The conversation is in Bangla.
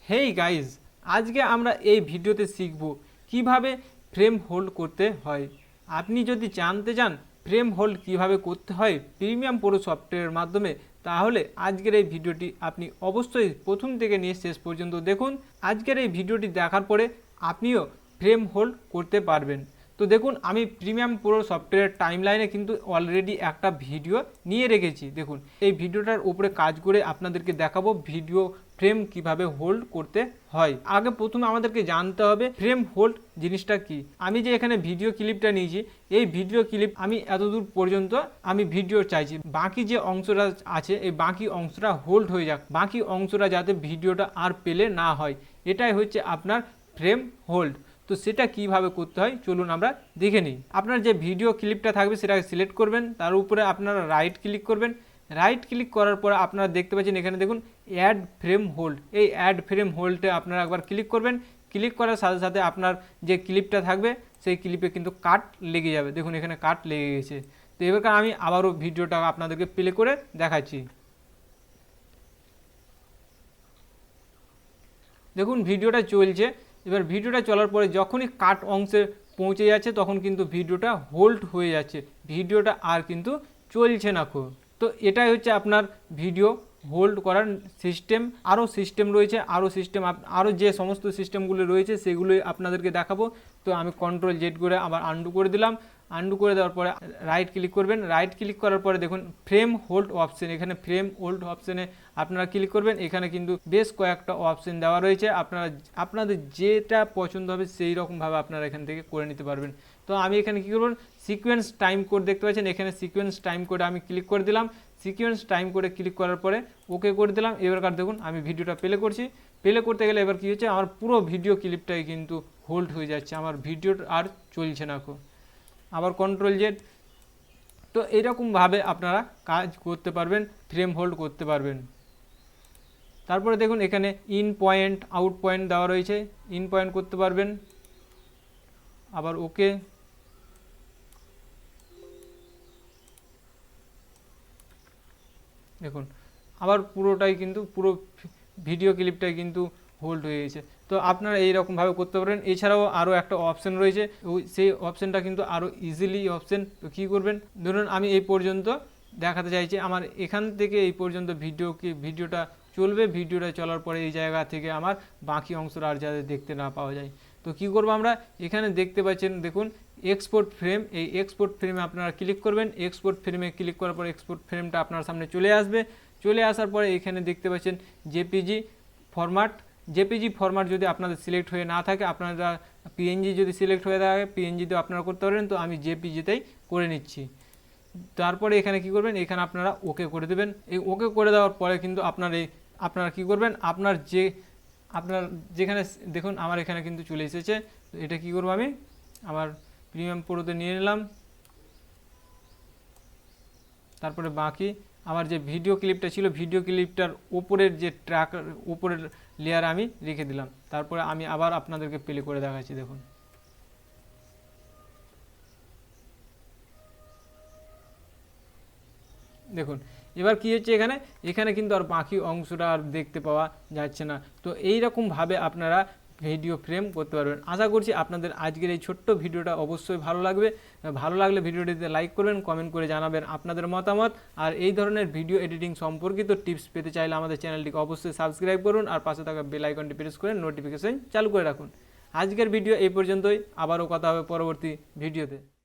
হেই গাইজ, আজকে আমরা এই ভিডিওতে শিখব কিভাবে ফ্রেম হোল্ড করতে হয়। আপনি যদি জানতে চান ফ্রেম হোল্ড কিভাবে করতে হয় প্রিমিয়াম প্রো সফটওয়্যারের মাধ্যমে, তাহলে আজকের এই ভিডিওটি আপনি অবশ্যই প্রথম থেকে নিয়ে শেষ পর্যন্ত দেখুন। আজকের এই ভিডিওটি দেখার পরে আপনিও ফ্রেম হোল্ড করতে পারবেন। তো দেখুন, আমি প্রিমিয়াম প্রো সফটওয়্যার টাইমলাইনে কিন্তু অলরেডি একটা ভিডিও নিয়ে রেখেছি। দেখুন, এই ভিডিওটার উপরে কাজ করে আপনাদেরকে দেখাবো ভিডিও ফ্রেম কিভাবে হোল্ড করতে হয়। আগে প্রথমে আমাদেরকে জানতে হবে ফ্রেম হোল্ড জিনিসটা কি। আমি যে এখানে ভিডিও ক্লিপটা নিয়েছি, এই ভিডিও ক্লিপ আমি এতদূর পর্যন্ত আমি ভিডিও চাইছি, বাকি যে অংশটা আছে এই বাকি অংশটা হোল্ড হয়ে যাক, বাকি অংশটা যাতে ভিডিওটা আর পেলে না হয়, এটাই হচ্ছে আপনার ফ্রেম হোল্ড। তো সেটা কিভাবে করতে হয় চলুন আমরা দেখে নিই। আপনার যে ভিডিও ক্লিপটা থাকবে সেটাকে সিলেক্ট করবেন, তার উপরে আপনারা রাইট ক্লিক করবেন। রাইট ক্লিক করার পরে আপনারা দেখতে পাচ্ছেন এখানে দেখুন অ্যাড ফ্রেম হোল্ড। এই অ্যাড ফ্রেম হোল্ডে আপনারা একবার ক্লিক করবেন। ক্লিক করার সাথে সাথে আপনার যে ক্লিপটা থাকবে সেই ক্লিপে কিন্তু কাট লেগে যাবে। দেখুন এখানে কাট লেগে গেছে। তো এবার আমি আবারও ভিডিওটা আপনাদেরকে প্লে করে দেখাচ্ছি। দেখুন ভিডিওটা চলছে। এবার ভিডিওটা চলার পরে যখনই কাট অংশে পৌঁছে যাচ্ছে তখন কিন্তু ভিডিওটা হোল্ড হয়ে যাচ্ছে, ভিডিওটা আর কিন্তু চলছে না খুব। তো এটাই হচ্ছে আপনার ভিডিও হোল্ড করার সিস্টেম। আরও সিস্টেম রয়েছে, আরও যে সমস্ত সিস্টেমগুলো রয়েছে সেগুলোই আপনাদেরকে দেখাবো। তো আমি কন্ট্রোল জেড করে আবার আন্ডু করে দিলাম। আন্ডু করে দেওয়ার পরে রাইট ক্লিক করবেন। রাইট ক্লিক করার পরে দেখুন ফ্রেম হোল্ড অপশন, এখানে ফ্রেম হোল্ড অপশানে আপনারা ক্লিক করবেন। এখানে কিন্তু বেশ কয়েকটা অপশন দেওয়া রয়েছে, আপনাদের যেটা পছন্দ হবে সেই রকমভাবে আপনারা এখান থেকে করে নিতে পারবেন। তো আমি এখানে কী করবেন, সিকোয়েন্স টাইম কোড দেখতে পাচ্ছেন, এখানে সিকোয়েন্স টাইম কোডে আমি ক্লিক করে দিলাম। সিকোয়েন্স টাইম কোডে ক্লিক করার পরে ওকে করে দিলাম। এবারকার দেখুন আমি ভিডিওটা প্লে করছি। প্লে করতে গেলে এবার কী হচ্ছে, আমার পুরো ভিডিও ক্লিপটাই কিন্তু হোল্ড হয়ে যাচ্ছে, আমার ভিডিও আর চলছে না খুব। আবার কন্ট্রোল জেড। তো এইরকমভাবে আপনারা কাজ করতে পারবেন, ফ্রেম হোল্ড করতে পারবেন। তারপরে দেখুন এখানে ইন পয়েন্ট আউট পয়েন্ট দেওয়া রয়েছে, ইন পয়েন্ট করতে পারবেন। আবার ওকে। দেখুন আবার পুরোটাই কিন্তু পুরো ভিডিও ক্লিপটাই কিন্তু হোল্ড হয়ে গেছে। তো আপনারা এইরকমভাবে করতে পারেন। এছাড়াও আরও একটা অপশান রয়েছে, সেই অপশানটা কিন্তু আরও ইজিলি অপশান। তো কী করবেন, ধরুন আমি এই পর্যন্ত দেখাতে চাইছি, আমার এখান থেকে এই পর্যন্ত ভিডিওটা চলবে। ভিডিওটা চলার পরে এই জায়গা থেকে আমার বাকি অংশটা আর যাতে দেখতে না পাওয়া যায়। তো কী করবো, আমরা এখানে দেখতে পাচ্ছেন দেখুন এক্সপোর্ট ফ্রেম, এই এক্সপোর্ট ফ্রেমে আপনারা ক্লিক করবেন। এক্সপোর্ট ফ্রেমে ক্লিক করার পর এক্সপোর্ট ফ্রেমটা আপনার সামনে চলে আসবে। চলে আসার পরে এখানে দেখতে পাচ্ছেন জেপিজি ফরম্যাট। জেপিজি ফরম্যাট যদি আপনাদের সিলেক্ট হয়ে না থাকে, আপনারা পিএনজি যদি সিলেক্ট হয়ে থাকে পিএনজিতেও আপনারা করতে পারেন। তো আমি জেপিজিতেই করে নিচ্ছি। তারপরে এখানে কি করবেন, এখানে আপনারা ওকে করে দেবেন। এই ওকে করে দেওয়ার পরে কিন্তু আপনারা কি করবেন, আপনার যেখানে দেখুন আমার এখানে কিন্তু চলে এসেছে। তো এটা কি করবো, আমি আমার প্রিমিয়াম প্রোতে নিয়ে নিলাম। তারপরে বাকি আমার যে ভিডিও ক্লিপটা ছিল, ভিডিও ক্লিপটার উপরের যে উপরের লেয়ার আমি রেখে দিলাম। তারপরে আমি আবার আপনাদেরকে প্লে করে দেখাচ্ছি। দেখুন দেখুন এবার কি হচ্ছে, এখানে কিন্তু আর বাকি অংশটা আর দেখতে পাওয়া যাচ্ছে না। তো এইরকমভাবে আপনারা ভিডিও ফ্রেম করতে পারবেন। আশা করছি আপনাদের আজকের এই ছোট্ট ভিডিওটা অবশ্যই ভালো লাগবে। ভালো লাগলে ভিডিওটিতে লাইক করবেন, কমেন্ট করে জানাবেন আপনাদের মতামত। আর এই ধরনের ভিডিও এডিটিং সম্পর্কিত টিপস পেতে চাইলে আমাদের চ্যানেলটিকে অবশ্যই সাবস্ক্রাইব করুন আর পাশে থাকা বেল আইকনটি প্রেস করে নোটিফিকেশন চালু করে রাখুন। আজকের ভিডিও এই পর্যন্তই, আবারও কথা হবে পরবর্তী ভিডিওতে।